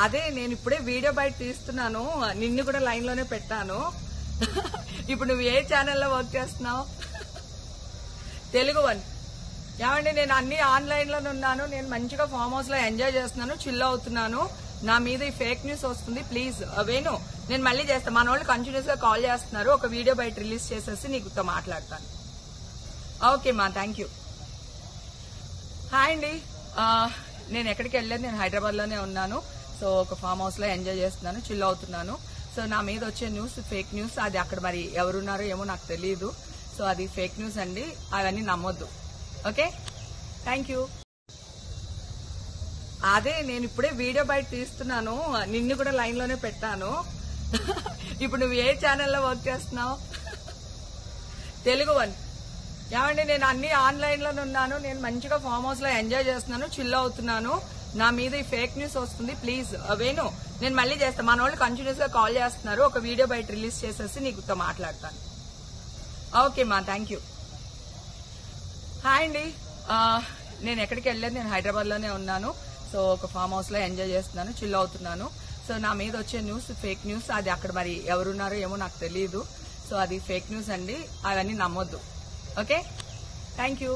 అదే నేను ఇప్పుడే వీడియో బయట తీస్తున్నాను, నిన్ను కూడా లైన్ లోనే పెట్టాను. ఇప్పుడు నువ్వు ఏ ఛానల్లో వర్క్ చేస్తున్నావు? తెలుగు వన్. ఏమండి, నేను అన్ని ఆన్లైన్ లోనే ఉన్నాను, నేను మంచిగా ఫామ్ హౌస్ లో ఎంజాయ్ చేస్తున్నాను, చిల్ అవుతున్నాను. నా మీద ఈ ఫేక్ న్యూస్ వస్తుంది, ప్లీజ్ వేణు నేను మళ్ళీ చేస్తాను. మన వాళ్ళు కంటిన్యూస్ గా కాల్ చేస్తున్నారు, ఒక వీడియో బయట రిలీజ్ చేసేసి నీకుతో మాట్లాడతాను. ఓకే మా, థ్యాంక్ యూ. హాయ్ అండి, నేను ఎక్కడికి వెళ్ళలేదు, నేను హైదరాబాద్ లోనే ఉన్నాను. సో ఒక ఫామ్ హౌస్ లో ఎంజాయ్ చేస్తున్నాను, చిల్ అవుతున్నాను. సో నా మీద వచ్చే న్యూస్ ఫేక్ న్యూస్, అది అక్కడ మరి ఎవరున్నారో ఏమో నాకు తెలియదు. సో అది ఫేక్ న్యూస్ అండి, అవన్నీ నమ్మొద్దు. Okay, thank you. అదే నేను ఇప్పుడే వీడియో బయట తీస్తున్నాను, నిన్ను కూడా లైన్ లోనే పెట్టాను. ఇప్పుడు నువ్వు ఏ ఛానల్లో వర్క్ చేస్తున్నావు? తెలుగు వన్. ఏమండి, నేను అన్ని ఆన్లైన్ లోనే ఉన్నాను, నేను మంచిగా ఫామ్ హౌస్ లో ఎంజాయ్ చేస్తున్నాను, చిల్ అవుతున్నాను. నా మీద ఈ ఫేక్ న్యూస్ వస్తుంది, ప్లీజ్ వేణు నేను మళ్ళీ చేస్తాను. మన వాళ్ళు కంటిన్యూస్ గా కాల్ చేస్తున్నారు, ఒక వీడియో బయట రిలీజ్ చేసేసి నీకుతో మాట్లాడతాను. ఓకే మా, థ్యాంక్ యూ. హాయ్ అండి, నేను ఎక్కడికి వెళ్ళలేదు, నేను హైదరాబాద్ లోనే ఉన్నాను. సో ఒక ఫామ్ హౌస్ లో ఎంజాయ్ చేస్తున్నాను, చిల్ అవుతున్నాను. సో నా మీద వచ్చే న్యూస్ ఫేక్ న్యూస్, అది అక్కడ మరి ఎవరున్నారో ఏమో నాకు తెలియదు. సో అది ఫేక్ న్యూస్ అండి, అవన్నీ నమ్మొద్దు. Okay, thank you.